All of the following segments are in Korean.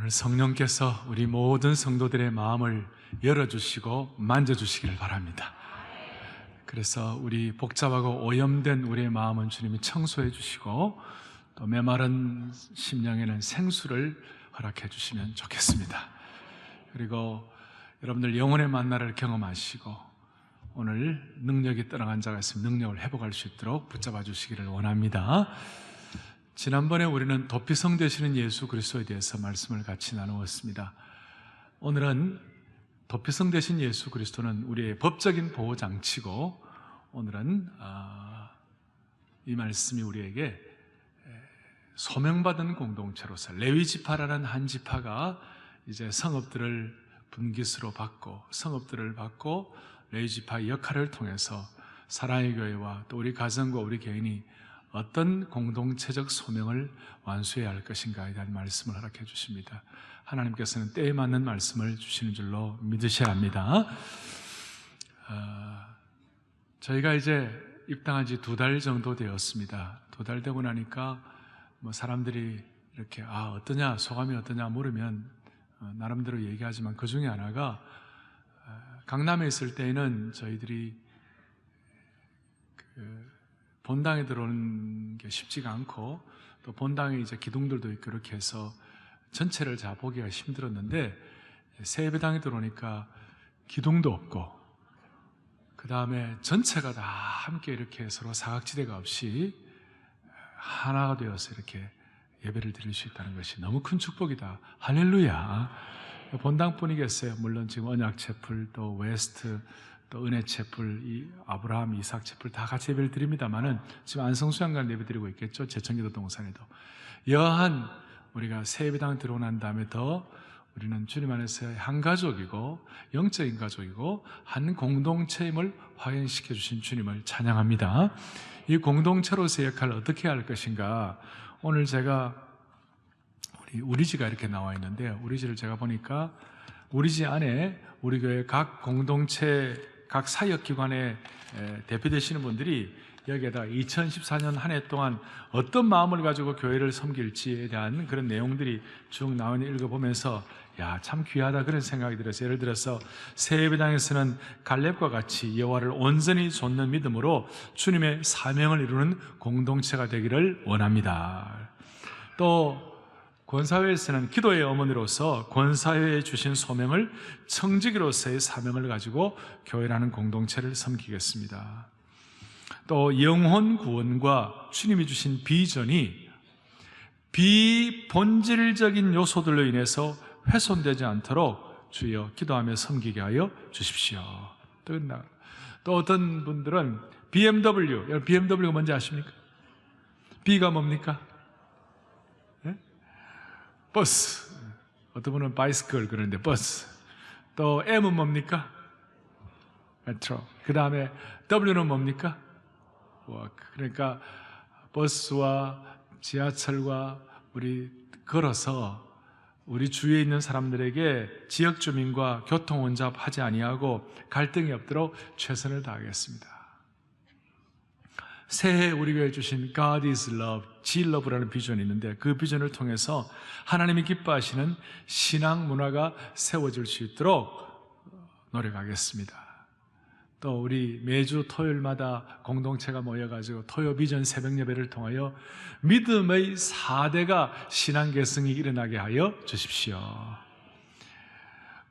오늘 성령께서 우리 모든 성도들의 마음을 열어주시고 만져주시기를 바랍니다. 그래서 우리 복잡하고 오염된 우리의 마음은 주님이 청소해 주시고 또 메마른 심령에는 생수를 허락해 주시면 좋겠습니다. 그리고 여러분들 영혼의 만나를 경험하시고 오늘 능력이 떠나간 자가 있으면 능력을 회복할 수 있도록 붙잡아 주시기를 원합니다. 지난번에 우리는 도피성 되시는 예수 그리스도에 대해서 말씀을 같이 나누었습니다. 오늘은 도피성 되신 예수 그리스도는 우리의 법적인 보호장치고, 오늘은 이 말씀이 우리에게 소명받은 공동체로서 레위 지파라는 한 지파가 이제 성읍들을 분깃으로 받고 성읍들을 받고 레위 지파의 역할을 통해서 사랑의 교회와 또 우리 가정과 우리 개인이 어떤 공동체적 소명을 완수해야 할 것인가에 대한 말씀을 허락해 주십니다. 하나님께서는 때에 맞는 말씀을 주시는 줄로 믿으셔야 합니다. 저희가 이제 입당한 지 2달 정도 되었습니다. 2달 되고 나니까 사람들이 이렇게 어떠냐, 소감이 어떠냐 물으면 나름대로 얘기하지만 그 중에 하나가, 강남에 있을 때에는 저희들이 본당에 들어오는 게 쉽지가 않고 또 본당에 이제 기둥들도 있고 이렇게 해서 전체를 다 보기가 힘들었는데, 새 예배당에 들어오니까 기둥도 없고 그 다음에 전체가 다 함께 이렇게 서로 사각지대가 없이 하나가 되어서 이렇게 예배를 드릴 수 있다는 것이 너무 큰 축복이다. 할렐루야. 본당뿐이겠어요. 물론 지금 언약채플 또 웨스트 또 은혜채플, 이 아브라함, 이삭 채플 다 같이 예배를 드립니다만은 지금 안성수양관 예배 드리고 있겠죠. 제천기도 동산에도. 여한 우리가 새 예배당 들어오고 난 다음에 더 우리는 주님 안에서 한 가족이고 영적인 가족이고 한 공동체임을 확인시켜 주신 주님을 찬양합니다. 이 공동체로서의 역할을 어떻게 할 것인가, 오늘 제가 우리지가 이렇게 나와 있는데, 우리지를 제가 보니까 우리지 안에 우리 교회 각 공동체 각 사역기관에 대표되시는 분들이 여기에다 2014년 한 해 동안 어떤 마음을 가지고 교회를 섬길지에 대한 그런 내용들이 쭉 나오니 읽어보면서 참 귀하다 그런 생각이 들어서, 예를 들어서 새 예배당에서는 갈렙과 같이 여호와를 온전히 좇는 믿음으로 주님의 사명을 이루는 공동체가 되기를 원합니다. 또 권사회에서는 기도의 어머니로서 권사회에 주신 소명을 청지기로서의 사명을 가지고 교회라는 공동체를 섬기겠습니다. 또 영혼 구원과 주님이 주신 비전이 비본질적인 요소들로 인해서 훼손되지 않도록 주여 기도하며 섬기게 하여 주십시오. 또 어떤 분들은 BMW, 여러분 BMW가 뭔지 아십니까? B가 뭡니까? 버스. 어떤 분은 바이스클 그러는데 버스. 또 M은 뭡니까? 메트로. 그 다음에 W는 뭡니까? 그러니까 버스와 지하철과 우리 걸어서 우리 주위에 있는 사람들에게 지역 주민과 교통 혼잡하지 아니하고 갈등이 없도록 최선을 다하겠습니다. 새해 우리 교회에 주신 God is Love, G-Love라는 비전이 있는데, 그 비전을 통해서 하나님이 기뻐하시는 신앙 문화가 세워질 수 있도록 노력하겠습니다. 또 우리 매주 토요일마다 공동체가 모여가지고 토요 비전 새벽 예배를 통하여 믿음의 4대가 신앙 계승이 일어나게 하여 주십시오.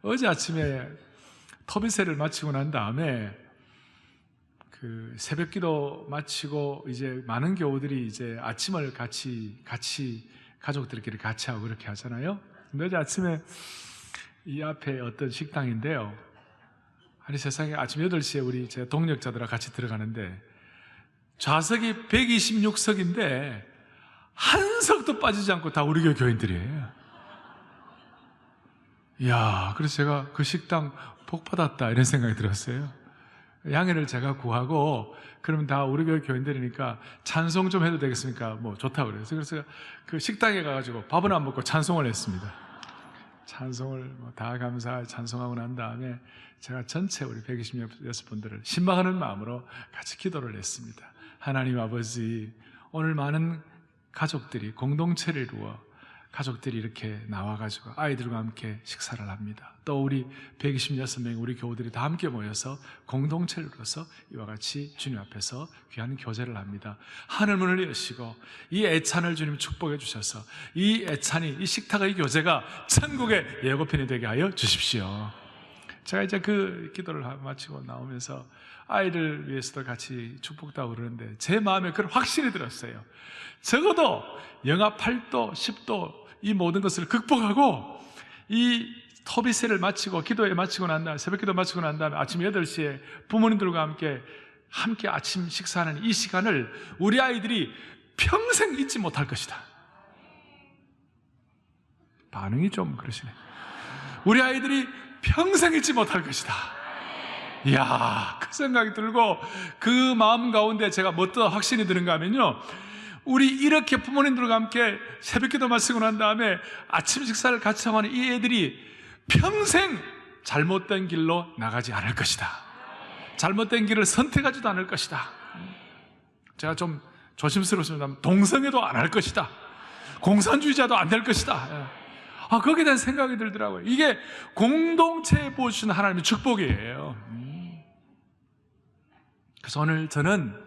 어제 아침에 토비세를 마치고 난 다음에 그 새벽 기도 마치고 이제 많은 교우들이 이제 아침을 같이 가족들끼리 같이 하고 그렇게 하잖아요. 근데 어제 아침에 이 앞에 어떤 식당인데요, 아니 세상에 아침 8시에 우리 제 동력자들하고 같이 들어가는데 좌석이 126석인데 한 석도 빠지지 않고 다 우리 교회 교인들이에요. 이야, 그래서 제가 그 식당 복 받았다 이런 생각이 들었어요. 양해를 제가 구하고, 그러면 다 우리 교회 교인들이니까 찬송 좀 해도 되겠습니까? 좋다고 그래서 그 식당에 가가지고 밥은 안 먹고 찬송을 했습니다. 찬송을 다 감사하게 찬송하고 난 다음에 제가 전체 우리 126분들을 신방하는 마음으로 같이 기도를 했습니다. 하나님 아버지, 오늘 많은 가족들이 공동체를 이루어 가족들이 이렇게 나와가지고 아이들과 함께 식사를 합니다. 또 우리 126명 우리 교우들이 다 함께 모여서 공동체를 이뤄서 이와 같이 주님 앞에서 귀한 교제를 합니다. 하늘문을 여시고 이 애찬을 주님 축복해 주셔서 이 애찬이, 이 식탁의 교제가 천국의 예고편이 되게 하여 주십시오. 제가 이제 그 기도를 마치고 나오면서 아이를 위해서도 같이 축복도 하고 그러는데 제 마음에 그런 확신이 들었어요. 적어도 영하 8도, 10도 이 모든 것을 극복하고 이 토비세를 마치고 기도에 마치고 난 다음에 새벽 기도 마치고 난 다음에 아침 8시에 부모님들과 함께 아침 식사하는 이 시간을 우리 아이들이 평생 잊지 못할 것이다. 반응이 좀 그러시네. 우리 아이들이 평생 잊지 못할 것이다. 이야, 그 생각이 들고 그 마음 가운데 제가 뭐 또 확신이 드는가 하면요, 우리 이렇게 부모님들과 함께 새벽기도 마치고 난 다음에 아침 식사를 같이 하는 이 애들이 평생 잘못된 길로 나가지 않을 것이다. 잘못된 길을 선택하지도 않을 것이다. 제가 좀 조심스럽습니다. 동성애도 안 할 것이다. 공산주의자도 안 될 것이다. 거기에 대한 생각이 들더라고요. 이게 공동체에 보여주신 하나님의 축복이에요. 그래서 오늘 저는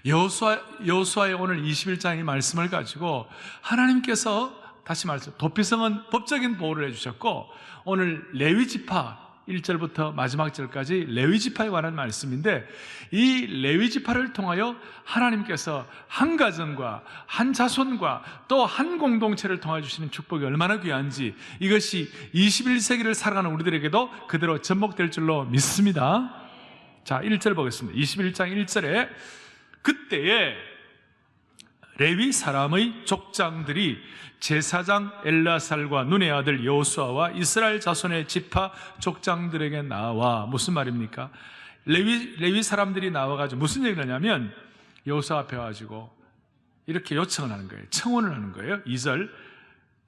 여호수아의 오늘 21장의 말씀을 가지고 하나님께서 다시 말해서 도피성은 법적인 보호를 해주셨고 오늘 레위지파 1절부터 마지막 절까지 레위지파에 관한 말씀인데 이 레위지파를 통하여 하나님께서 한 가정과 한 자손과 또 한 공동체를 통해 주시는 축복이 얼마나 귀한지 이것이 21세기를 살아가는 우리들에게도 그대로 접목될 줄로 믿습니다. 자, 1절 보겠습니다. 21장 1절에 그때에 레위 사람의 족장들이 제사장 엘라살과 눈의 아들 여호수아와 이스라엘 자손의 지파 족장들에게 나와, 무슨 말입니까? 레위 사람들이 나와가지고 무슨 얘기를 하냐면 여호수아 앞에 와가지고 이렇게 요청을 하는 거예요. 청혼을 하는 거예요. 2절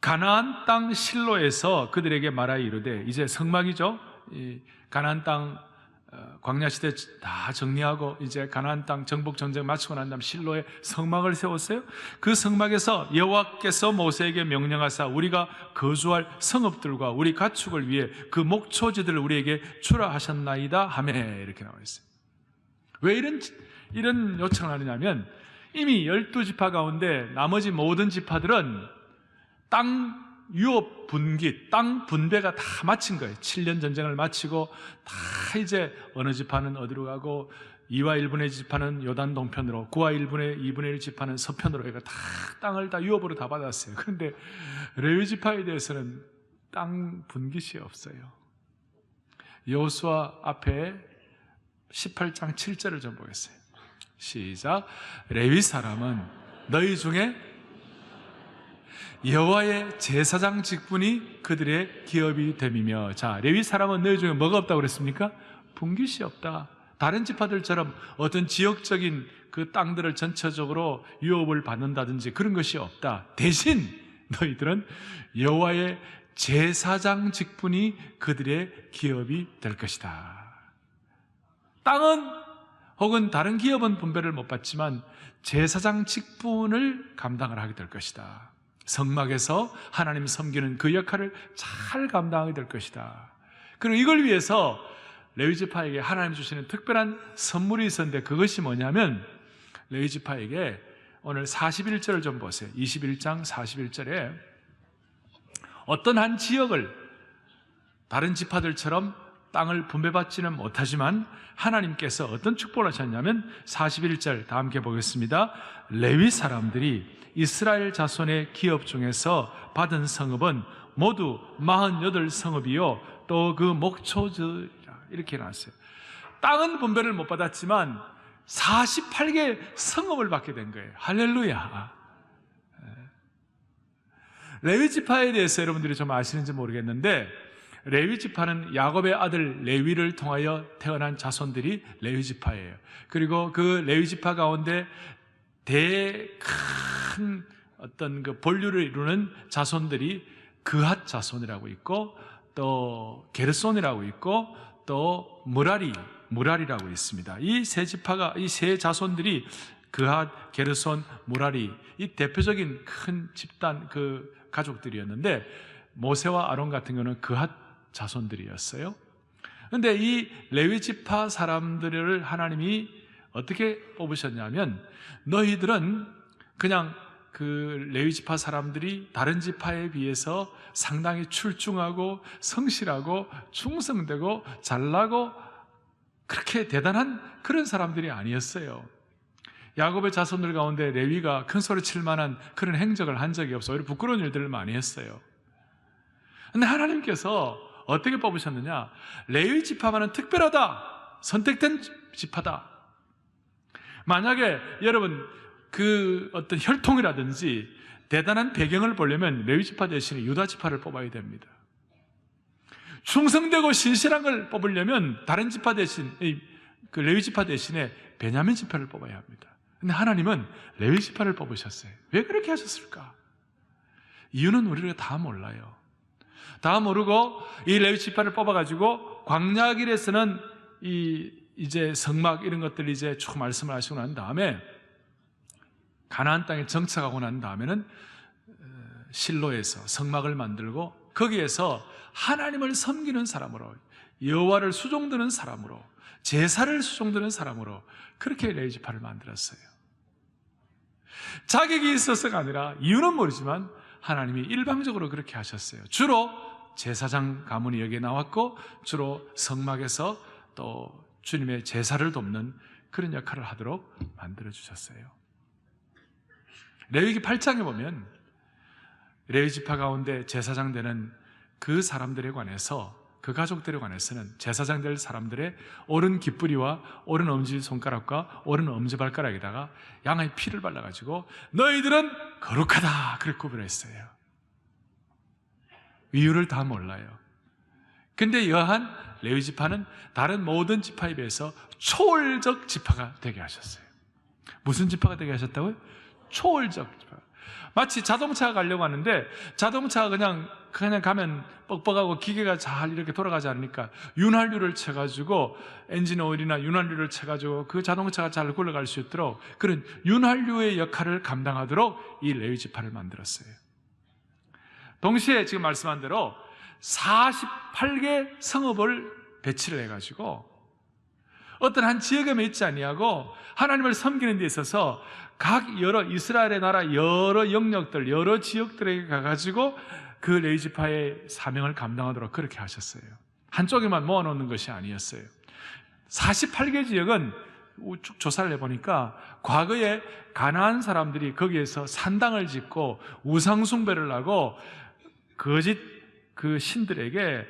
가나안 땅 실로에서 그들에게 말하여 이르되, 이제 성막이죠. 이 가나안 땅 광야시대 다 정리하고 이제 가나안 땅 정복 전쟁 마치고 난 다음 실로에 성막을 세웠어요. 그 성막에서 여호와께서 모세에게 명령하사 우리가 거주할 성읍들과 우리 가축을 위해 그 목초지들을 우리에게 주라 하셨나이다 하매, 이렇게 나와 있어요. 왜 이런 요청을 하느냐면 이미 12지파 가운데 나머지 모든 지파들은 땅 유업 분기, 땅 분배가 다 마친 거예요. 7년 전쟁을 마치고 다 이제 어느 지파는 어디로 가고 2와 1분의 지파는 요단 동편으로, 9와 2분의 1 지파는 서편으로 해가 다 땅을 다 유업으로 다 받았어요. 그런데 레위 지파에 대해서는 땅 분깃이 없어요. 여호수아 앞에 18장 7절을 좀 보겠어요. 시작. 레위 사람은 너희 중에 여호와의 제사장 직분이 그들의 기업이 됨이며. 자, 레위 사람은 너희 중에 뭐가 없다고 그랬습니까? 분깃이 없다. 다른 지파들처럼 어떤 지역적인 그 땅들을 전체적으로 유업을 받는다든지 그런 것이 없다. 대신 너희들은 여호와의 제사장 직분이 그들의 기업이 될 것이다. 땅은 혹은 다른 기업은 분배를 못 받지만 제사장 직분을 감당을 하게 될 것이다. 성막에서 하나님 섬기는 그 역할을 잘 감당하게 될 것이다. 그리고 이걸 위해서 레위지파에게 하나님 주시는 특별한 선물이 있었는데 그것이 뭐냐면 레위지파에게 오늘 41절을 좀 보세요. 21장 41절에 어떤 한 지역을 다른 지파들처럼 땅을 분배받지는 못하지만 하나님께서 어떤 축복을 하셨냐면 41절 다 함께 보겠습니다. 레위 사람들이 이스라엘 자손의 기업 중에서 받은 성읍은 모두 48성읍이요 또 그 목초지라, 이렇게 나왔어요. 땅은 분배를 못 받았지만 48개 성읍을 받게 된 거예요. 할렐루야. 레위지파에 대해서 여러분들이 좀 아시는지 모르겠는데 레위지파는 야곱의 아들 레위를 통하여 태어난 자손들이 레위지파예요. 그리고 그 레위지파 가운데 큰 어떤 그 본류를 이루는 자손들이 그핫 자손이라고 있고 또 게르손이라고 있고 또 무라리라고 있습니다. 이 세 지파가, 이 세 자손들이 그핫, 게르손, 무라리, 이 대표적인 큰 집단 그 가족들이었는데 모세와 아론 같은 경우는 그핫 자손들이었어요. 그런데 이 레위 지파 사람들을 하나님이 어떻게 뽑으셨냐면, 너희들은 그냥 그 레위 지파 사람들이 다른 지파에 비해서 상당히 출중하고 성실하고 충성되고 잘나고 그렇게 대단한 그런 사람들이 아니었어요. 야곱의 자손들 가운데 레위가 큰 소리 칠 만한 그런 행적을 한 적이 없어요. 오히려 부끄러운 일들을 많이 했어요. 그런데 하나님께서 어떻게 뽑으셨느냐? 레위 지파만은 특별하다, 선택된 지파다. 만약에 여러분 그 어떤 혈통이라든지 대단한 배경을 보려면 레위 지파 대신에 유다 지파를 뽑아야 됩니다. 충성되고 신실한 걸 뽑으려면 다른 지파 대신, 그 레위 지파 대신에 베냐민 지파를 뽑아야 합니다. 근데 하나님은 레위 지파를 뽑으셨어요. 왜 그렇게 하셨을까? 이유는 우리가 다 몰라요. 다 모르고 이 레위 지파를 뽑아가지고 광야길에서는 이제 성막 이런 것들 이제 쭉 말씀을 하시고 난 다음에 가나안 땅에 정착하고 난 다음에는 실로에서 성막을 만들고 거기에서 하나님을 섬기는 사람으로, 여호와를 수종드는 사람으로, 제사를 수종드는 사람으로 그렇게 레위 지파를 만들었어요. 자격이 있어서가 아니라, 이유는 모르지만 하나님이 일방적으로 그렇게 하셨어요. 주로 제사장 가문이 여기에 나왔고 주로 성막에서 또 주님의 제사를 돕는 그런 역할을 하도록 만들어주셨어요. 레위기 8장에 보면 레위 지파 가운데 제사장 되는 그 사람들에 관해서, 그 가족들에 관해서는 제사장 될 사람들의 오른 깃뿌리와 오른 엄지손가락과 오른 엄지발가락에다가 양의 피를 발라가지고 너희들은 거룩하다 그렇게 구별했어요. 이유를 다 몰라요. 근데 여한 레위 지파는 다른 모든 지파에 비해서 초월적 지파가 되게 하셨어요. 무슨 지파가 되게 하셨다고요? 초월적 지파. 마치 자동차가 가려고 하는데 자동차가 그냥 가면 뻑뻑하고 기계가 잘 이렇게 돌아가지 않으니까 윤활유를 쳐가지고 엔진 오일이나 윤활유를 쳐가지고 그 자동차가 잘 굴러갈 수 있도록 그런 윤활유의 역할을 감당하도록 이 레위 지파를 만들었어요. 동시에 지금 말씀한 대로 48개 성읍을 배치를 해가지고 어떤 한 지역에만 있지 아니하고 하나님을 섬기는 데 있어서 각 여러 이스라엘의 나라 여러 영역들, 여러 지역들에 가가지고 그 레위 지파의 사명을 감당하도록 그렇게 하셨어요. 한쪽에만 모아놓는 것이 아니었어요. 48개 지역은 쭉 조사를 해보니까 과거에 가나안 사람들이 거기에서 산당을 짓고 우상숭배를 하고 거짓 그 신들에게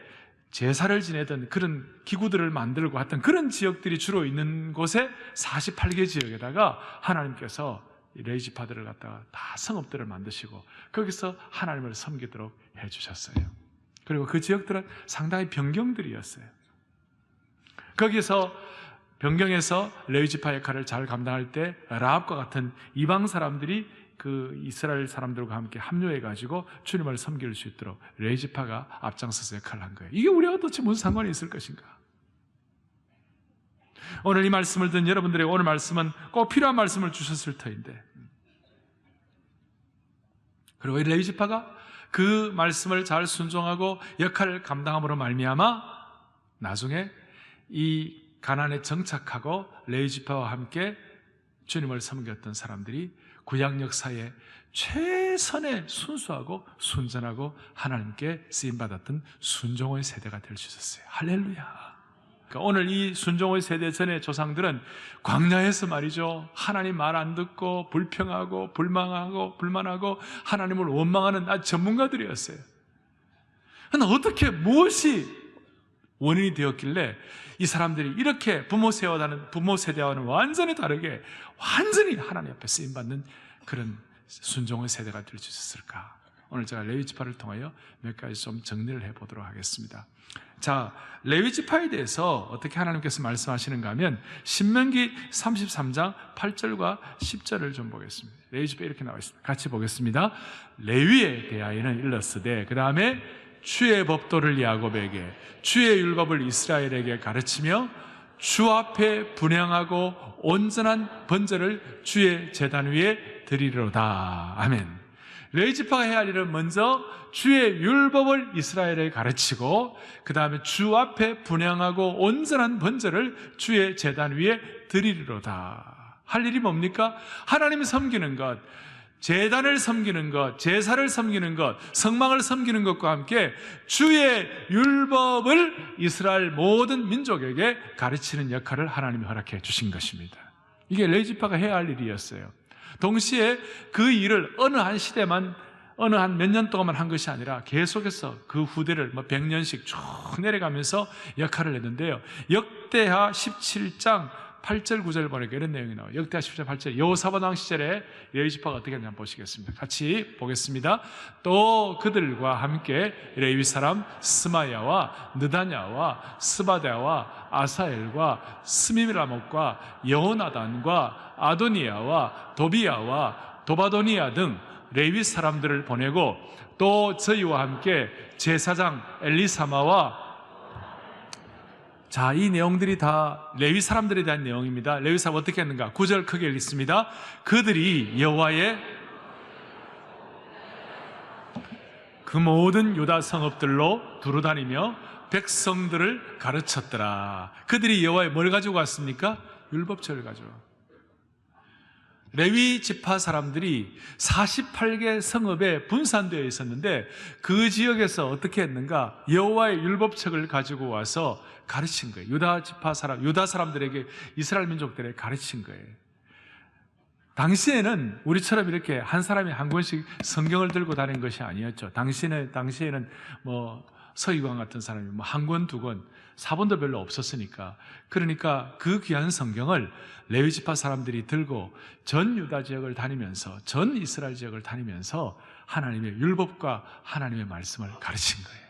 제사를 지내던 그런 기구들을 만들고 했던 그런 지역들이 주로 있는 곳에 48개 지역에다가 하나님께서 레위 지파들을 갖다가 다 성읍들을 만드시고 거기서 하나님을 섬기도록 해주셨어요. 그리고 그 지역들은 상당히 변경들이었어요. 거기서 변경해서 레위 지파 역할을 잘 감당할 때 라합과 같은 이방 사람들이 그 이스라엘 사람들과 함께 합류해가지고 주님을 섬길 수 있도록 레위 지파가 앞장서서 역할을 한 거예요. 이게 우리와 도대체 무슨 상관이 있을 것인가? 오늘 이 말씀을 듣는 여러분들에게 오늘 말씀은 꼭 필요한 말씀을 주셨을 터인데, 그리고 이 레위 지파가 그 말씀을 잘 순종하고 역할을 감당함으로 말미암아 나중에 이 가나안에 정착하고 레위 지파와 함께 주님을 섬겼던 사람들이 구약 역사에 최선의 순수하고 순전하고 하나님께 쓰임받았던 순종의 세대가 될 수 있었어요. 할렐루야. 그러니까 오늘 이 순종의 세대 전의 조상들은 광야에서 말이죠, 하나님 말 안 듣고 불평하고 불만하고 하나님을 원망하는 전문가들이었어요. 그런데 어떻게 무엇이 원인이 되었길래 이 사람들이 이렇게 부모 세대와는 완전히 다르게 완전히 하나님 앞에 쓰임받는 그런 순종의 세대가 될 수 있었을까? 오늘 제가 레위 지파를 통하여 몇 가지 좀 정리를 해보도록 하겠습니다. 자, 레위 지파에 대해서 어떻게 하나님께서 말씀하시는가 하면 신명기 33장 8절과 10절을 좀 보겠습니다. 레위 지파 이렇게 나와 있습니다. 같이 보겠습니다. 레위에 대하여는 일렀으되, 그 다음에 주의 법도를 야곱에게, 주의 율법을 이스라엘에게 가르치며 주 앞에 분향하고 온전한 번제를 주의 제단 위에 드리리로다. 아멘. 레위 지파가 해야 할 일은 먼저 주의 율법을 이스라엘에 가르치고 그 다음에 주 앞에 분향하고 온전한 번제를 주의 제단 위에 드리리로다. 할 일이 뭡니까? 하나님을 섬기는 것, 제단을 섬기는 것, 제사를 섬기는 것, 성막을 섬기는 것과 함께 주의 율법을 이스라엘 모든 민족에게 가르치는 역할을 하나님이 허락해 주신 것입니다. 이게 레위 지파가 해야 할 일이었어요. 동시에 그 일을 어느 한 시대만, 어느 한 몇 년 동안만 한 것이 아니라 계속해서 그 후대를 100년씩 쭉 내려가면서 역할을 했는데요. 역대하 17장 8절 9절 보니까 이런 내용이 나와요. 역대하 17장 8절, 여호사밧 왕 시절에 레위 지파가 어떻게 했는지 한번 보시겠습니다. 같이 보겠습니다. 또 그들과 함께 레위 사람 스마야와 느다냐와 스바데와 아사엘과 스미라못과 여호나단과 아도니야와 도비야와 도바도니야 등 레위 사람들을 보내고 또 저희와 함께 제사장 엘리사마와, 자, 이 내용들이 다 레위 사람들에 대한 내용입니다. 레위 사람 어떻게 했는가? 9절 크게 읽습니다. 그들이 여호와의 그 모든 유다 성읍들로 두루다니며 백성들을 가르쳤더라. 그들이 여호와의 뭘 가지고 왔습니까? 율법책을 가지고. 레위 지파 사람들이 48개 성읍에 분산되어 있었는데 그 지역에서 어떻게 했는가? 여호와의 율법책을 가지고 와서 가르친 거예요. 유다 사람들에게, 이스라엘 민족들에게 가르친 거예요. 당시에는 우리처럼 이렇게 한 사람이 한 권씩 성경을 들고 다니는 것이 아니었죠. 당시에는 서기관 같은 사람이 한 권, 두 권, 사본도 별로 없었으니까. 그러니까 그 귀한 성경을 레위 지파 사람들이 들고 전 유다 지역을 다니면서, 전 이스라엘 지역을 다니면서 하나님의 율법과 하나님의 말씀을 가르친 거예요.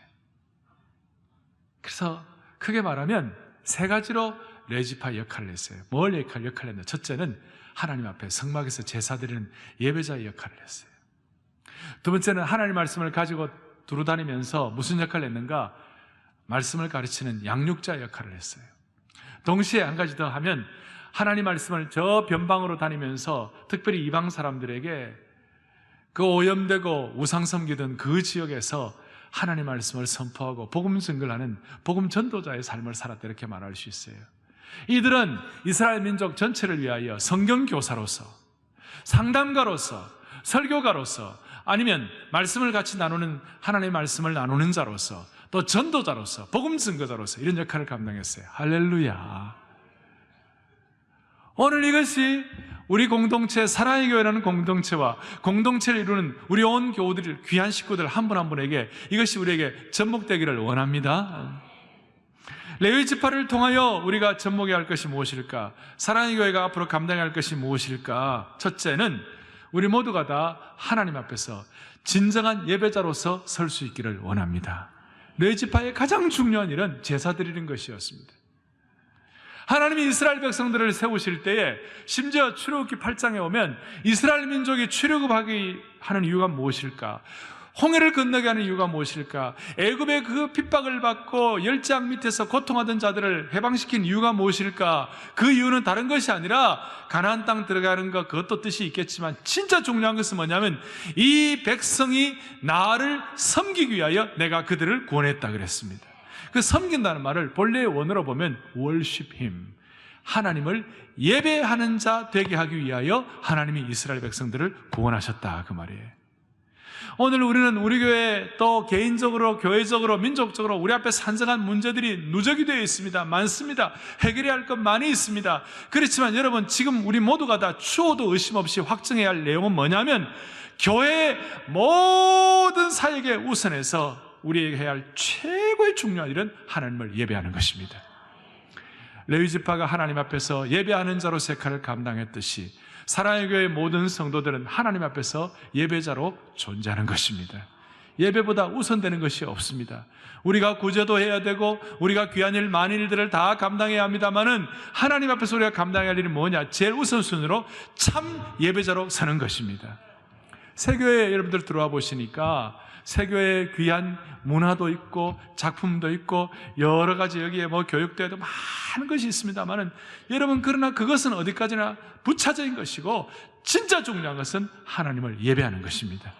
그래서 크게 말하면 세 가지로 레위 지파 역할을 했어요. 뭘 역할을 했나? 첫째는 하나님 앞에 성막에서 제사드리는 예배자의 역할을 했어요. 두 번째는 하나님 말씀을 가지고 두루다니면서 무슨 역할을 했는가? 말씀을 가르치는 양육자 역할을 했어요. 동시에 한 가지 더 하면 하나님 말씀을 저 변방으로 다니면서 특별히 이방 사람들에게 그 오염되고 우상 섬기던 그 지역에서 하나님 말씀을 선포하고 복음 증거하는 복음 전도자의 삶을 살았다, 이렇게 말할 수 있어요. 이들은 이스라엘 민족 전체를 위하여 성경 교사로서, 상담가로서, 설교가로서, 아니면 말씀을 같이 나누는, 하나님의 말씀을 나누는 자로서, 또 전도자로서, 복음 증거자로서 이런 역할을 감당했어요. 할렐루야. 오늘 이것이 우리 공동체, 사랑의 교회라는 공동체와 공동체를 이루는 우리 온 교우들, 귀한 식구들 한 분 한 분에게 이것이 우리에게 접목되기를 원합니다. 레위 지파를 통하여 우리가 접목해야 할 것이 무엇일까? 사랑의 교회가 앞으로 감당해야 할 것이 무엇일까? 첫째는 우리 모두가 다 하나님 앞에서 진정한 예배자로서 설 수 있기를 원합니다. 레위 지파의 가장 중요한 일은 제사 드리는 것이었습니다. 하나님이 이스라엘 백성들을 세우실 때에 심지어 출애굽기 8장에 오면 이스라엘 민족이 출애굽하게 하는 이유가 무엇일까? 홍해를 건너게 하는 이유가 무엇일까? 애굽의 그 핍박을 받고 열장 밑에서 고통하던 자들을 해방시킨 이유가 무엇일까? 그 이유는 다른 것이 아니라 가나안 땅 들어가는 것, 그것도 뜻이 있겠지만 진짜 중요한 것은 뭐냐면 이 백성이 나를 섬기기 위하여 내가 그들을 구원했다 그랬습니다. 그 섬긴다는 말을 본래의 원어로 보면 worship him, 하나님을 예배하는 자 되게 하기 위하여 하나님이 이스라엘 백성들을 구원하셨다, 그 말이에요. 오늘 우리는 우리 교회, 또 개인적으로, 교회적으로, 민족적으로 우리 앞에 산정한 문제들이 누적이 되어 있습니다. 많습니다. 해결해야 할 것 많이 있습니다. 그렇지만 여러분, 지금 우리 모두가 다 추호도 의심 없이 확정해야 할 내용은 뭐냐면 교회의 모든 사역에 우선해서 우리에게 해야 할 최고의 중요한 일은 하나님을 예배하는 것입니다. 레위 지파가 하나님 앞에서 예배하는 자로서 역할을 감당했듯이 사랑의 교회의 모든 성도들은 하나님 앞에서 예배자로 존재하는 것입니다. 예배보다 우선되는 것이 없습니다. 우리가 구제도 해야 되고 우리가 귀한 일, 많은 일들을 다 감당해야 합니다만은 하나님 앞에서 우리가 감당할 일이 뭐냐? 제일 우선순위로 참 예배자로 서는 것입니다. 새교회 여러분들 들어와 보시니까 새교회 귀한 문화도 있고 작품도 있고 여러 가지 여기에 뭐 교육도 해도 많은 것이 있습니다만은 여러분, 그러나 그것은 어디까지나 부차적인 것이고 진짜 중요한 것은 하나님을 예배하는 것입니다.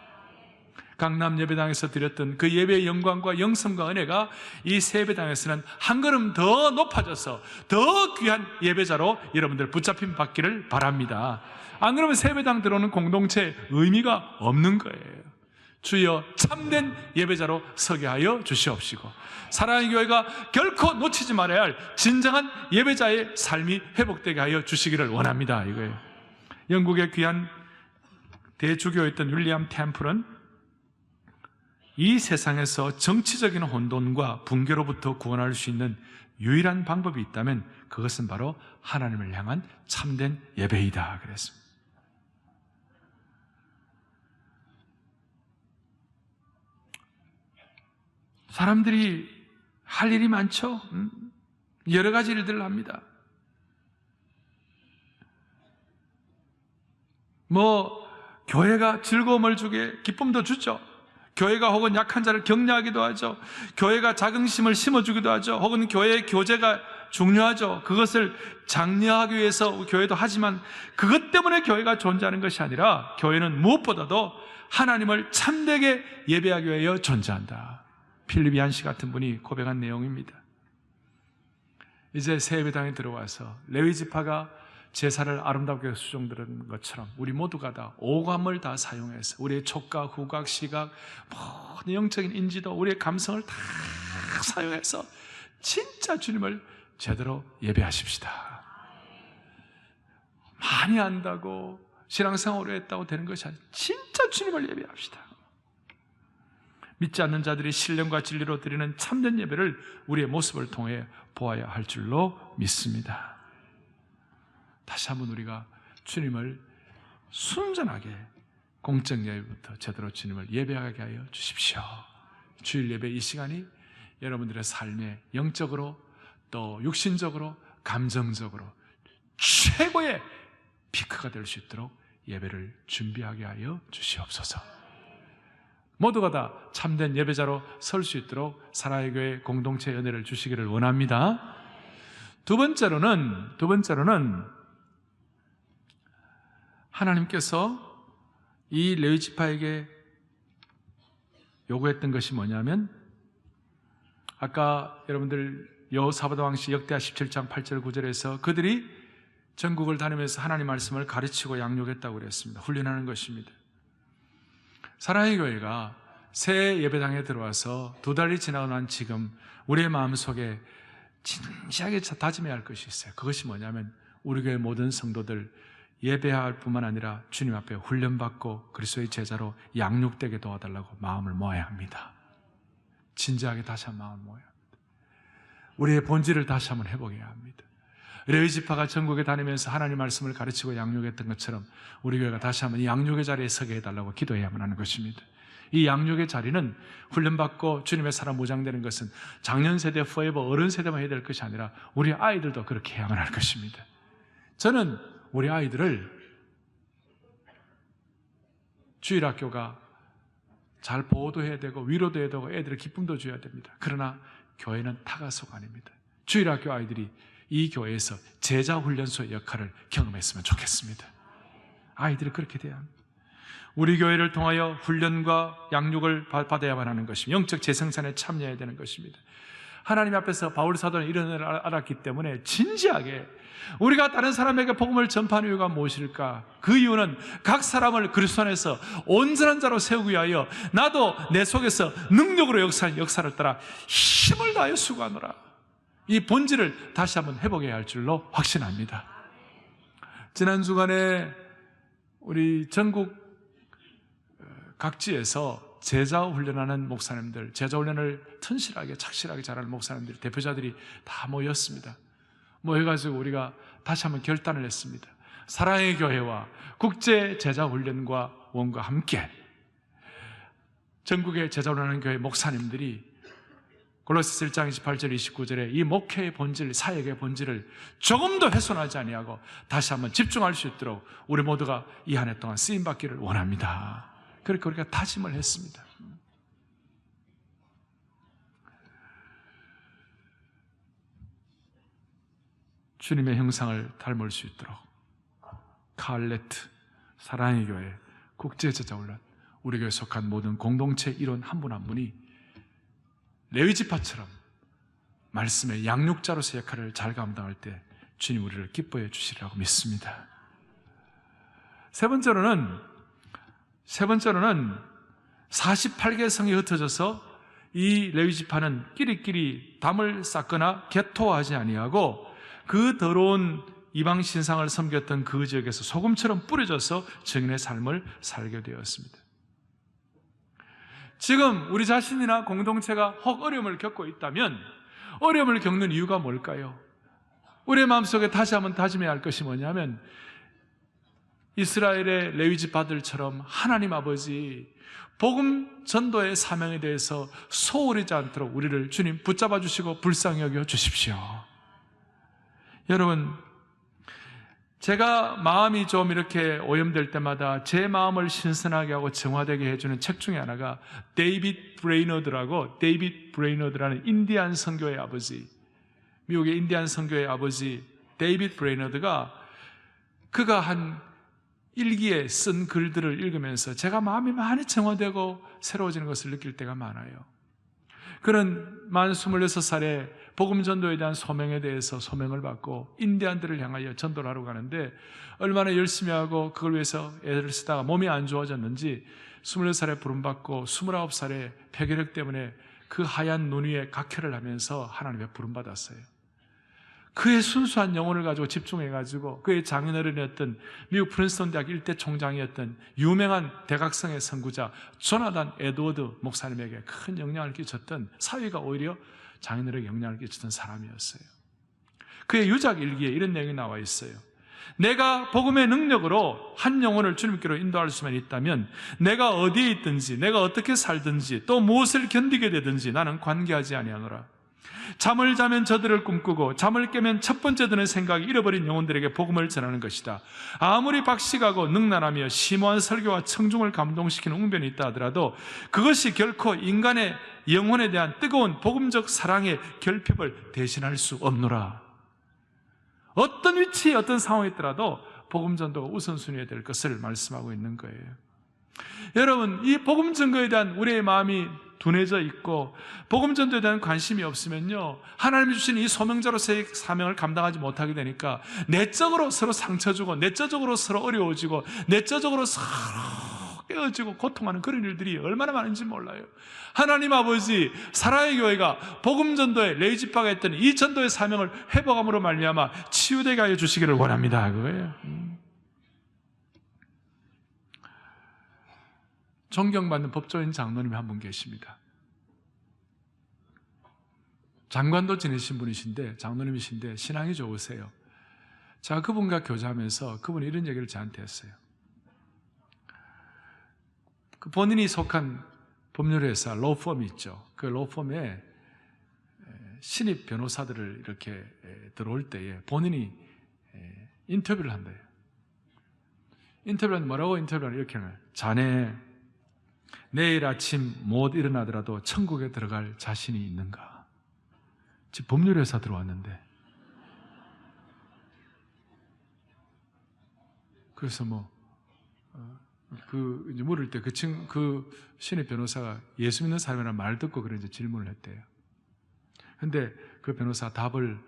강남 예배당에서 드렸던 그 예배의 영광과 영성과 은혜가 이 새 예배당에서는 한 걸음 더 높아져서 더 귀한 예배자로 여러분들 붙잡힘 받기를 바랍니다. 안 그러면 새 예배당 들어오는 공동체의 의미가 없는 거예요. 주여 참된 예배자로 서게 하여 주시옵시고, 사랑의 교회가 결코 놓치지 말아야 할 진정한 예배자의 삶이 회복되게 하여 주시기를 원합니다. 이거예요. 영국의 귀한 대주교였던 윌리엄 템플은 이 세상에서 정치적인 혼돈과 붕괴로부터 구원할 수 있는 유일한 방법이 있다면 그것은 바로 하나님을 향한 참된 예배이다 그랬습니다. 사람들이 할 일이 많죠. 여러 가지 일들을 합니다. 교회가 즐거움을 주게 기쁨도 주죠. 교회가 혹은 약한 자를 격려하기도 하죠. 교회가 자긍심을 심어주기도 하죠. 혹은 교회의 교제가 중요하죠. 그것을 장려하기 위해서 교회도 하지만 그것 때문에 교회가 존재하는 것이 아니라 교회는 무엇보다도 하나님을 참되게 예배하기 위하여 존재한다. 필립 얀시 같은 분이 고백한 내용입니다. 이제 새 예배당에 들어와서 레위 지파가 제사를 아름답게 수종드는 것처럼 우리 모두가 다 오감을 다 사용해서 우리의 촉각, 후각, 시각, 모든 영적인 인지도, 우리의 감성을 다 사용해서 진짜 주님을 제대로 예배하십시다. 많이 안다고 신앙생활 오래 했다고 되는 것이 아니라 진짜 주님을 예배합시다. 믿지 않는 자들이 신령과 진리로 드리는 참된 예배를 우리의 모습을 통해 보아야 할 줄로 믿습니다. 다시 한번 우리가 주님을 순전하게 공적 예배부터 제대로 주님을 예배하게 하여 주십시오. 주일 예배 이 시간이 여러분들의 삶에 영적으로 또 육신적으로 감정적으로 최고의 피크가 될 수 있도록 예배를 준비하게 하여 주시옵소서. 모두가 다 참된 예배자로 설 수 있도록 사랑의 교회 공동체 은혜를 주시기를 원합니다. 두 번째로는 하나님께서 이 레위 지파에게 요구했던 것이 뭐냐면, 아까 여러분들 여호사밧 왕시 역대하 17장 8절 9절에서 그들이 전국을 다니면서 하나님 말씀을 가르치고 양육했다고 그랬습니다. 훈련하는 것입니다. 사랑의 교회가 새 예배당에 들어와서 2달이 지나고 난 지금 우리의 마음속에 진지하게 다짐해야 할 것이 있어요. 그것이 뭐냐면 우리 교회 모든 성도들 예배할 뿐만 아니라 주님 앞에 훈련받고 그리스도의 제자로 양육되게 도와달라고 마음을 모아야 합니다. 진지하게 다시 한번 마음을 모아야 합니다. 우리의 본질을 다시 한번 회복해야 합니다. 레위 지파가 전국에 다니면서 하나님 말씀을 가르치고 양육했던 것처럼 우리 교회가 다시 한번 이 양육의 자리에 서게 해달라고 기도해야만 하는 것입니다. 이 양육의 자리는 훈련받고 주님의 사람 무장되는 것은 장년 세대, 포에버, 어른 세대만 해야 될 것이 아니라 우리 아이들도 그렇게 해야만 할 것입니다. 저는 우리 아이들을 주일학교가 잘 보호도 해야 되고 위로도 해야 되고 애들의 기쁨도 줘야 됩니다. 그러나 교회는 타가소가 아닙니다. 주일학교 아이들이 이 교회에서 제자훈련소의 역할을 경험했으면 좋겠습니다. 아이들이 그렇게 돼야 합니다. 우리 교회를 통하여 훈련과 양육을 받아야만 하는 것입니다. 영적 재생산에 참여해야 되는 것입니다. 하나님 앞에서 바울 사도는 이런 일을 알았기 때문에 진지하게 우리가 다른 사람에게 복음을 전파하는 이유가 무엇일까? 그 이유는 각 사람을 그리스도 안에서 온전한 자로 세우기 위하여 나도 내 속에서 능력으로 역사한 역사를 따라 힘을 다하여 수고하노라. 이 본질을 다시 한번 회복해야 할 줄로 확신합니다. 지난 주간에 우리 전국 각지에서 제자 훈련하는 목사님들, 제자 훈련을 튼실하게 착실하게 잘하는 목사님들, 대표자들이 다 모였습니다. 모여가지고 우리가 다시 한번 결단을 했습니다. 사랑의 교회와 국제 제자 훈련과 원과 함께 전국의 제자 훈련하는 교회 목사님들이 골로새 1장 28절 29절에 이 목회의 본질, 사역의 본질을 조금도 훼손하지 아니하고 다시 한번 집중할 수 있도록 우리 모두가 이 한 해 동안 쓰임받기를 원합니다. 그렇게 우리가 다짐을 했습니다. 주님의 형상을 닮을 수 있도록 카알레트, 사랑의 교회, 국제제자훈련, 우리 교회에 속한 모든 공동체 일원 한 분 한 분이 레위지파처럼 말씀의 양육자로서 역할을 잘 감당할 때 주님 우리를 기뻐해 주시리라고 믿습니다. 세 번째로는 48개 성이 흩어져서 이 레위지파는 끼리끼리 담을 쌓거나 개토하지 아니하고 그 더러운 이방 신상을 섬겼던 그 지역에서 소금처럼 뿌려져서 증인의 삶을 살게 되었습니다. 지금 우리 자신이나 공동체가 혹 어려움을 겪고 있다면 어려움을 겪는 이유가 뭘까요? 우리의 마음속에 다시 한번 다짐해야 할 것이 뭐냐면 이스라엘의 레위지파들처럼 하나님 아버지 복음 전도의 사명에 대해서 소홀하지 않도록 우리를 주님 붙잡아 주시고 불쌍히 여겨 주십시오. 여러분, 제가 마음이 좀 이렇게 오염될 때마다 제 마음을 신선하게 하고 정화되게 해주는 책 중에 하나가 데이빗 브레이너드라는 인디안 선교의 아버지, 미국의 인디안 선교의 아버지 데이빗 브레이너드가 그가 한 일기에 쓴 글들을 읽으면서 제가 마음이 많이 정화되고 새로워지는 것을 느낄 때가 많아요. 그는 만 26살에 복음 전도에 대한 소명에 대해서 소명을 받고 인디안들을 향하여 전도를 하러 가는데 얼마나 열심히 하고 그걸 위해서 애를 쓰다가 몸이 안 좋아졌는지 26살에 부름받고 29살에 폐결핵 때문에 그 하얀 눈 위에 각혈을 하면서 하나님의 부름받았어요. 그의 순수한 영혼을 가지고 집중해가지고 그의 장인어른이었던 미국 프린스턴 대학 일대 총장이었던 유명한 대각성의 선구자 조나단 에드워드 목사님에게 큰 영향을 끼쳤던, 사위가 오히려 장인어른에게 영향을 끼쳤던 사람이었어요. 그의 유작 일기에 이런 내용이 나와 있어요. 내가 복음의 능력으로 한 영혼을 주님께로 인도할 수만 있다면 내가 어디에 있든지 내가 어떻게 살든지 또 무엇을 견디게 되든지 나는 관계하지 아니하노라. 잠을 자면 저들을 꿈꾸고 잠을 깨면 첫 번째 드는 생각이 잃어버린 영혼들에게 복음을 전하는 것이다. 아무리 박식하고 능란하며 심오한 설교와 청중을 감동시키는 웅변이 있다 하더라도 그것이 결코 인간의 영혼에 대한 뜨거운 복음적 사랑의 결핍을 대신할 수 없노라. 어떤 위치에 어떤 상황에 있더라도 복음 전도가 우선순위에 될 것을 말씀하고 있는 거예요. 여러분, 이 복음 전도에 대한 우리의 마음이 둔해져 있고 복음 전도에 대한 관심이 없으면요, 하나님이 주신 이 소명자로서의 사명을 감당하지 못하게 되니까 내적으로 서로 상처 주고 내적으로 서로 어려워지고 내적으로 서로 깨어지고 고통하는 그런 일들이 얼마나 많은지 몰라요. 하나님 아버지, 사랑의 교회가 복음 전도에 레위지파가 했던 이 전도의 사명을 회복함으로 말미암아 치유되게 하여 주시기를 원합니다. 그거예요. 존경받는 법조인 장로님이 한 분 계십니다. 장관도 지내신 분이신데, 장로님이신데 신앙이 좋으세요. 제가 그분과 교제하면서 그분이 이런 얘기를 저한테 했어요. 그 본인이 속한 법률회사 로펌이 있죠. 그 로펌에 신입 변호사들을 이렇게 들어올 때에 본인이 인터뷰를 한대요. 인터뷰는 뭐라고 인터뷰를 이렇게 하는 거예요. 자네 내일 아침 못 일어나더라도 천국에 들어갈 자신이 있는가? 지금 법률회사 들어왔는데. 그래서 이제 물을 때 그 신입 변호사가 예수 믿는 사람이라는 말 듣고 그래 이제 질문을 했대요. 근데 그 변호사 답을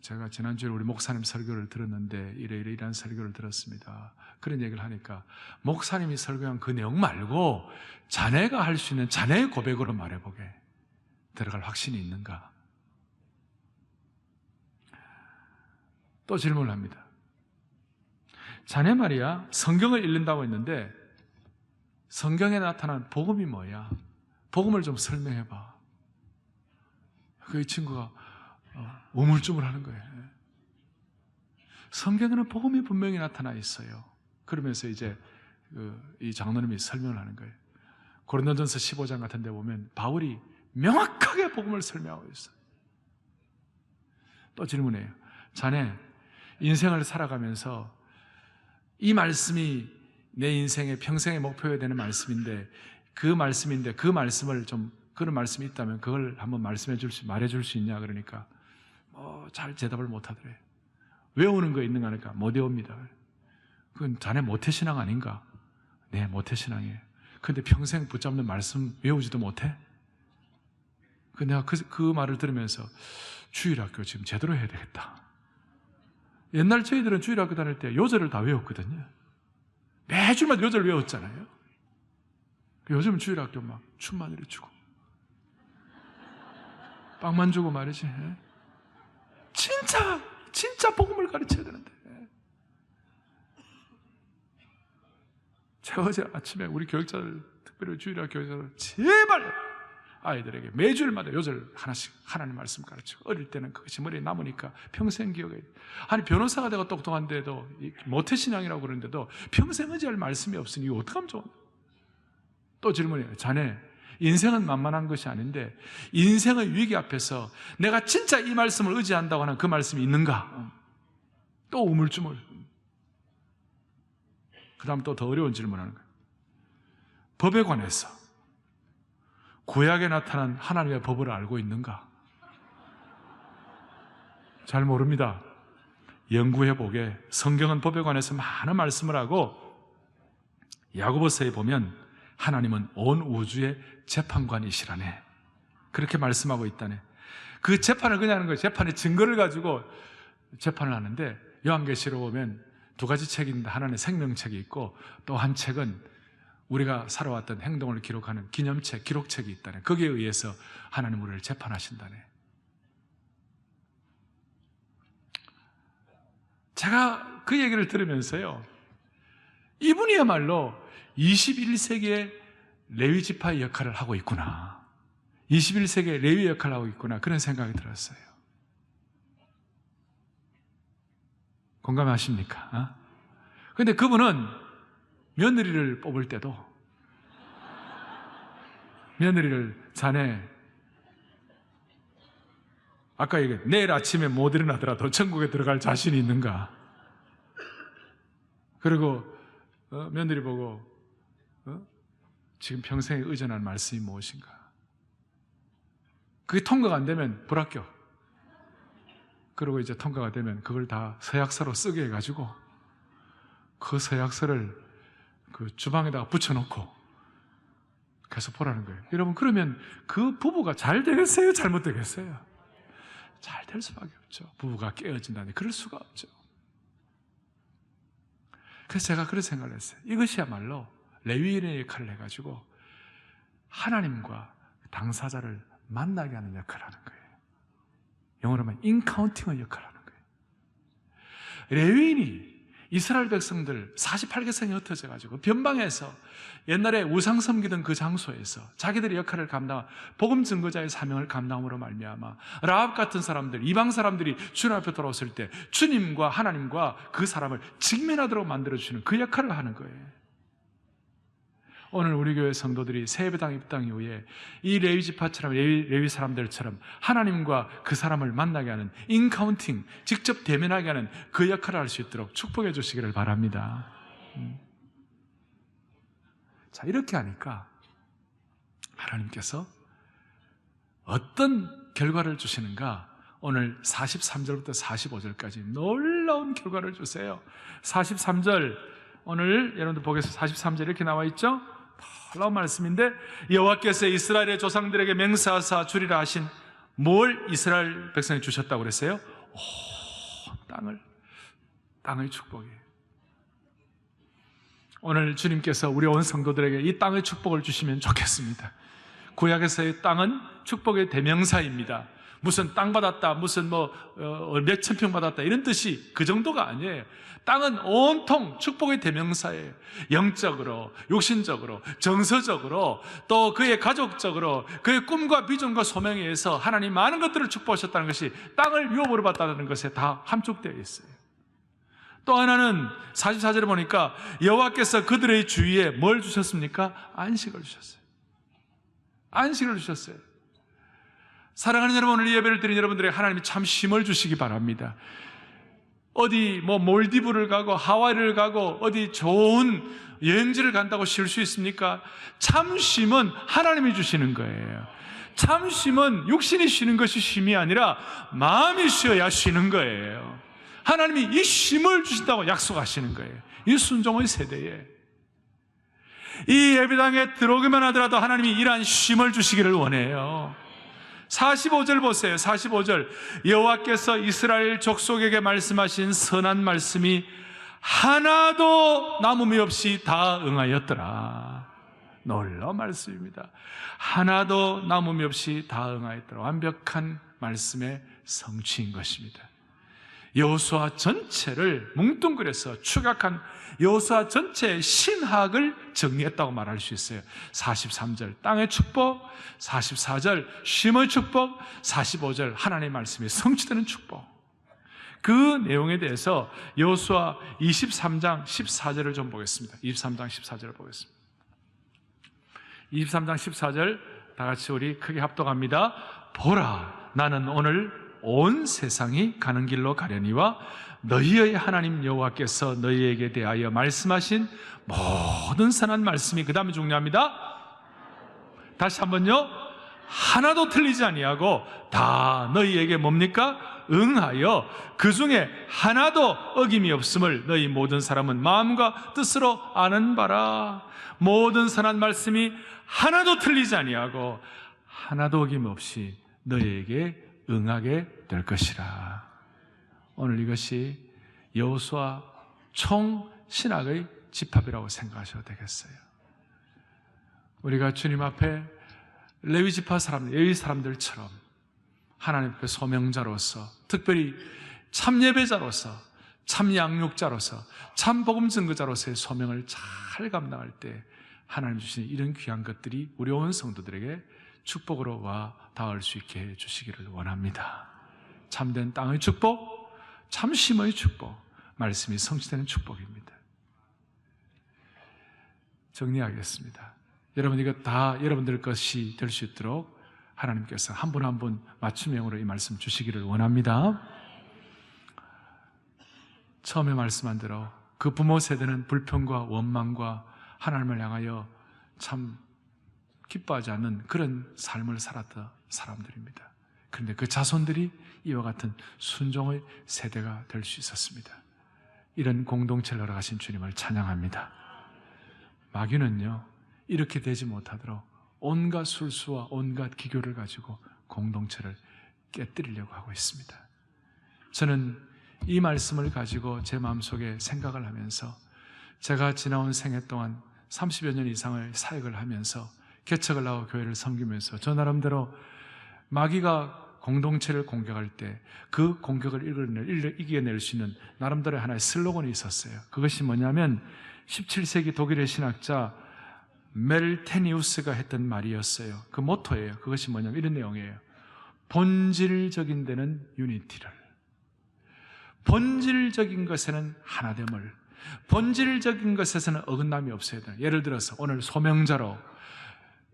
제가 지난주에 우리 목사님 설교를 들었는데 이러이러한 설교를 들었습니다. 그런 얘기를 하니까 목사님이 설교한 그 내용 말고 자네가 할 수 있는 자네의 고백으로 말해보게. 들어갈 확신이 있는가? 또 질문을 합니다. 자네 말이야, 성경을 읽는다고 했는데 성경에 나타난 복음이 뭐야? 복음을 좀 설명해봐. 그 친구가 우물쭈물하는 거예요. 성경에는 복음이 분명히 나타나 있어요. 그러면서 이제 이 장로님이 설명을 하는 거예요. 고린도전서 15장 같은 데 보면 바울이 명확하게 복음을 설명하고 있어요. 또 질문해요. 자네 인생을 살아가면서 이 말씀이 내 인생의 평생의 목표여야 되는 말씀인데 그 말씀을 좀 그런 말씀이 있다면 그걸 한번 말해줄 수 있냐 그러니까 잘 대답을 못 하더래. 외우는 거 있는가 하니까 못 외웁니다. 그건 자네 모태신앙 아닌가? 네, 모태신앙이에요. 근데 평생 붙잡는 말씀 외우지도 못해? 내가 그 말을 들으면서 주일학교 지금 제대로 해야 되겠다. 옛날 저희들은 주일학교 다닐 때 요절을 다 외웠거든요. 매주마다 요절 외웠잖아요. 요즘은 주일학교 막 춤만 이렇게 추고 빵만 주고 말이지. 진짜 복음을 가르쳐야 되는데. 제가 어제 아침에 우리 교육자들, 특별히 주일학교 교육자들 제발 아이들에게 매주일마다 요절 하나씩 하나님 말씀 가르치고, 어릴 때는 그것이 머리에 남으니까 평생 기억해. 아니 변호사가 되고 똑똑한데도 모태신앙이라고 그러는데도 평생 의지할 말씀이 없으니 이거 어떡하면 좋아. 또 질문이에요. 자네 인생은 만만한 것이 아닌데 인생의 위기 앞에서 내가 진짜 이 말씀을 의지한다고 하는 그 말씀이 있는가? 또 우물쭈물. 그 다음 또 더 어려운 질문하는 거예요. 법에 관해서 구약에 나타난 하나님의 법을 알고 있는가? 잘 모릅니다. 연구해보게 성경은 법에 관해서 많은 말씀을 하고 야고보서에 보면 하나님은 온 우주의 재판관이시라네. 그렇게 말씀하고 있다네. 그 재판을 그냥 하는 거예요. 재판의 증거를 가지고 재판을 하는데 요한계시록 보면 두 가지 책이 있는데 하나는 생명책이 있고 또 한 책은 우리가 살아왔던 행동을 기록하는 기념책, 기록책이 있다네. 거기에 의해서 하나님 우리를 재판하신다네. 제가 그 얘기를 들으면서요, 이분이야말로 21세기의 레위 지파의 역할을 하고 있구나. 21세기의 레위 역할을 하고 있구나. 그런 생각이 들었어요. 공감하십니까? 그런데 그분은 며느리를 뽑을 때도 며느리를 자네 아까 얘기해 내일 아침에 못 일어나더라도 천국에 들어갈 자신이 있는가? 그리고 며느리 보고 지금 평생에 의존한 말씀이 무엇인가? 그게 통과가 안 되면 불합격. 그리고 이제 통과가 되면 그걸 다 서약서로 쓰게 해가지고 그 서약서를 그 주방에다가 붙여놓고 계속 보라는 거예요. 여러분, 그러면 그 부부가 잘 되겠어요? 잘못 되겠어요? 잘 될 수밖에 없죠. 부부가 깨어진다니 그럴 수가 없죠. 그래서 제가 그런 생각을 했어요. 이것이야말로 레위인의 역할을 해가지고 하나님과 당사자를 만나게 하는 역할을 하는 거예요. 영어로 하면 인카운팅의 역할을 하는 거예요. 레위인이 이스라엘 백성들 48개성이 흩어져 가지고 변방에서 옛날에 우상 섬기던 그 장소에서 자기들의 역할을 감당한 복음 증거자의 사명을 감당함으로 말미암아 라합 같은 사람들, 이방 사람들이 주님 앞에 돌아왔을 때 주님과 하나님과 그 사람을 직면하도록 만들어주시는 그 역할을 하는 거예요. 오늘 우리 교회 성도들이 새 예배당 입당 이후에 이 레위 지파처럼 레위 사람들처럼 하나님과 그 사람을 만나게 하는 인카운팅, 직접 대면하게 하는 그 역할을 할 수 있도록 축복해 주시기를 바랍니다. 자, 이렇게 하니까 하나님께서 어떤 결과를 주시는가? 오늘 43절부터 45절까지 놀라운 결과를 주세요. 43절, 오늘 여러분들 보겠습니다. 43절 이렇게 나와 있죠? 놀라운 말씀인데, 여호와께서 이스라엘의 조상들에게 맹세하사 주리라 하신 뭘 이스라엘 백성이 주셨다고 그랬어요? 땅의 축복이에요. 오늘 주님께서 우리 온 성도들에게 이 땅의 축복을 주시면 좋겠습니다. 구약에서의 땅은 축복의 대명사입니다. 무슨 땅 받았다, 무슨 몇천 평 받았다 이런 뜻이 그 정도가 아니에요. 땅은 온통 축복의 대명사예요. 영적으로, 육신적으로, 정서적으로, 또 그의 가족적으로, 그의 꿈과 비전과 소명에 의해서 하나님 많은 것들을 축복하셨다는 것이 땅을 유업으로 받았다는 것에 다 함축되어 있어요. 또 하나는 44절에 보니까 여호와께서 그들의 주위에 뭘 주셨습니까? 안식을 주셨어요. 안식을 주셨어요. 사랑하는 여러분, 오늘 이 예배를 드린 여러분들에게 하나님이 참 힘을 주시기 바랍니다. 어디 몰디브를 가고 하와이를 가고 어디 좋은 여행지를 간다고 쉴 수 있습니까? 참 쉼은 하나님이 주시는 거예요. 참 쉼은 육신이 쉬는 것이 쉼이 아니라 마음이 쉬어야 쉬는 거예요. 하나님이 이 쉼을 주신다고 약속하시는 거예요. 이 순종의 세대에 이 예배당에 들어오기만 하더라도 하나님이 이러한 쉼을 주시기를 원해요. 45절 보세요. 45절 여호와께서 이스라엘 족속에게 말씀하신 선한 말씀이 하나도 남음이 없이 다 응하였더라. 놀라운 말씀입니다. 하나도 남음이 없이 다 응하였더라. 완벽한 말씀의 성취인 것입니다. 여호수아 전체를 뭉뚱그려서 추격한 여호수아 전체의 신학을 정리했다고 말할 수 있어요. 43절 땅의 축복, 44절 쉼의 축복, 45절 하나님의 말씀이 성취되는 축복. 그 내용에 대해서 여호수아 23장 14절을 좀 보겠습니다. 23장 14절을 보겠습니다. 23장 14절 다 같이 우리 크게 합독합니다. 보라, 나는 오늘 온 세상이 가는 길로 가려니와 너희의 하나님 여호와께서 너희에게 대하여 말씀하신 모든 선한 말씀이, 그 다음에 중요합니다. 다시 한번요. 하나도 틀리지 아니하고 다 너희에게 뭡니까? 응하여 그 중에 하나도 어김이 없음을 너희 모든 사람은 마음과 뜻으로 아는 바라. 모든 선한 말씀이 하나도 틀리지 아니하고 하나도 어김없이 너희에게 응하게 될 것이라. 오늘 이것이 여호수아 총 신학의 집합이라고 생각하셔도 되겠어요. 우리가 주님 앞에 레위 지파 사람들, 레위 사람들처럼 하나님 앞에 소명자로서, 특별히 참 예배자로서, 참 양육자로서, 참 복음 증거자로서의 소명을 잘 감당할 때 하나님 주시는 이런 귀한 것들이 우리 온 성도들에게 축복으로 와 닿을 수 있게 해 주시기를 원합니다. 참된 땅의 축복, 참 쉼의 축복, 말씀이 성취되는 축복입니다. 정리하겠습니다. 여러분, 이거 다 여러분들 것이 될 수 있도록 하나님께서 한 분 한 분 맞춤형으로 이 말씀 주시기를 원합니다. 처음에 말씀한 대로 그 부모 세대는 불평과 원망과 하나님을 향하여 참 기뻐하지 않는 그런 삶을 살았던 사람들입니다. 그런데 그 자손들이 이와 같은 순종의 세대가 될 수 있었습니다. 이런 공동체를 허락하신 주님을 찬양합니다. 마귀는요, 이렇게 되지 못하도록 온갖 술수와 온갖 기교를 가지고 공동체를 깨뜨리려고 하고 있습니다. 저는 이 말씀을 가지고 제 마음속에 생각을 하면서 제가 지나온 생애 동안 30여 년 이상을 사역을 하면서 개척을 하고 교회를 섬기면서 저 나름대로 마귀가 공동체를 공격할 때 그 공격을 이겨낼 수 있는 나름대로 하나의 슬로건이 있었어요. 그것이 뭐냐면 17세기 독일의 신학자 멜테니우스가 했던 말이었어요. 그 모토예요. 그것이 뭐냐면 이런 내용이에요. 본질적인 데는 유니티를, 본질적인 것에는 하나됨을, 본질적인 것에서는 어긋남이 없어야 돼요. 예를 들어서 오늘 소명자로,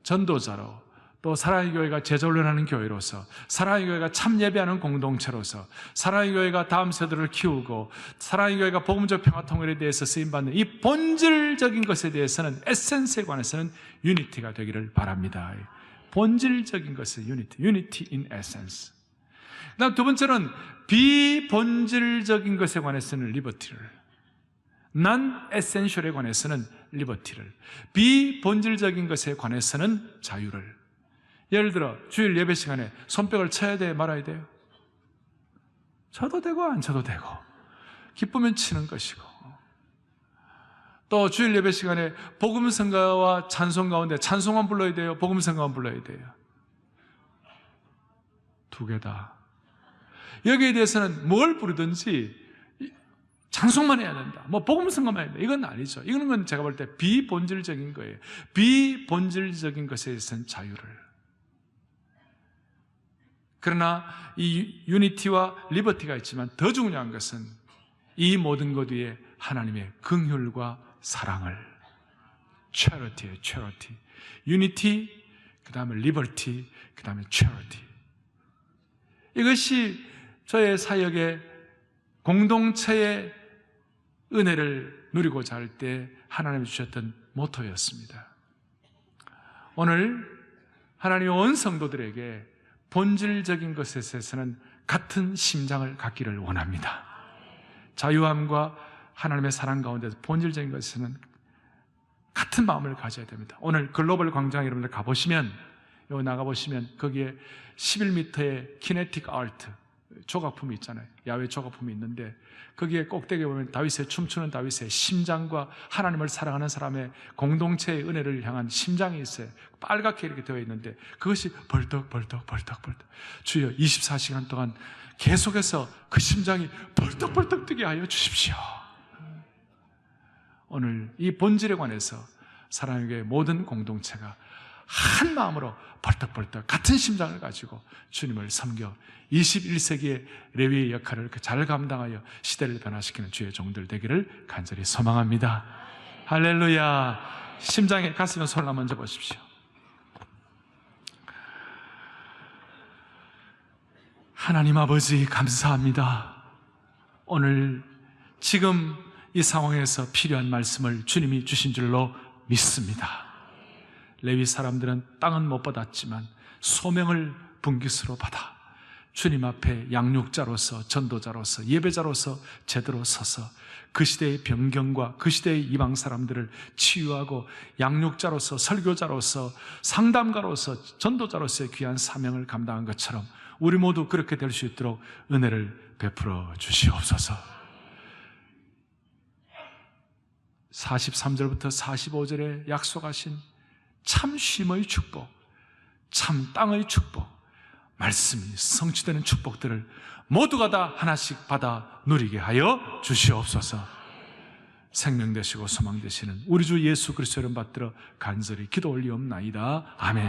전도자로, 또 사랑의 교회가 재전론하는 교회로서, 사랑의 교회가 참 예배하는 공동체로서, 사랑의 교회가 다음 세대를 키우고 사랑의 교회가 복음적 평화통일에 대해서 쓰임받는 이 본질적인 것에 대해서는, 에센스에 관해서는 유니티가 되기를 바랍니다. 본질적인 것은 유니티, 유니티 인 에센스. 그다음 두 번째는 비본질적인 것에 관해서는 리버티를, 난 에센셜에 관해서는 리버티를, 비본질적인 것에 관해서는 자유를. 예를 들어 주일 예배 시간에 손뼉을 쳐야 돼, 말아야 돼요? 쳐도 되고 안 쳐도 되고, 기쁘면 치는 것이고. 또 주일 예배 시간에 복음성가와 찬송 가운데 찬송만 불러야 돼요? 복음성가만 불러야 돼요? 두 개 다. 여기에 대해서는 뭘 부르든지 찬송만 해야 된다, 뭐 복음성가만 해야 된다, 이건 아니죠. 이거는 제가 볼 때 비본질적인 거예요. 비본질적인 것에 대해서는 자유를. 그러나 이 유니티와 리버티가 있지만 더 중요한 것은 이 모든 것 위에 하나님의 긍휼과 사랑을, charity예요. charity. 유니티, 그 다음에 리버티, 그 다음에 charity. 이것이 저의 사역의 공동체의 은혜를 누리고자 할 때 하나님이 주셨던 모토였습니다. 오늘 하나님의 온 성도들에게 본질적인 것에 있어서는 같은 심장을 갖기를 원합니다. 자유함과 하나님의 사랑 가운데서 본질적인 것에서는 같은 마음을 가져야 됩니다. 오늘 글로벌 광장에 여러분들 가보시면, 여기 나가보시면 거기에 11m의 키네틱 아트 조각품이 있잖아요. 야외 조각품이 있는데 거기에 꼭대기에 보면 다윗의 춤추는 다윗의 심장과 하나님을 사랑하는 사람의 공동체의 은혜를 향한 심장이 있어요. 빨갛게 이렇게 되어 있는데 그것이 벌떡벌떡 주여 24시간 동안 계속해서 그 심장이 벌떡벌떡 뛰게 하여 주십시오. 오늘 이 본질에 관해서 사랑에게 모든 공동체가 한 마음으로 벌떡벌떡 같은 심장을 가지고 주님을 섬겨 21세기의 레위의 역할을 잘 감당하여 시대를 변화시키는 주의 종들 되기를 간절히 소망합니다. 할렐루야. 심장에 가슴에 손을 한번 얹어 보십시오. 하나님 아버지 감사합니다. 오늘 지금 이 상황에서 필요한 말씀을 주님이 주신 줄로 믿습니다. 레위 사람들은 땅은 못 받았지만 소명을 분깃으로 받아 주님 앞에 양육자로서, 전도자로서, 예배자로서 제대로 서서 그 시대의 변경과 그 시대의 이방 사람들을 치유하고 양육자로서, 설교자로서, 상담가로서, 전도자로서의 귀한 사명을 감당한 것처럼 우리 모두 그렇게 될 수 있도록 은혜를 베풀어 주시옵소서. 43절부터 45절에 약속하신 참 쉼의 축복, 참 땅의 축복, 말씀이 성취되는 축복들을 모두가 다 하나씩 받아 누리게 하여 주시옵소서. 생명 되시고 소망 되시는 우리 주 예수 그리스도 이름 받들어 간절히 기도 올리옵나이다. 아멘.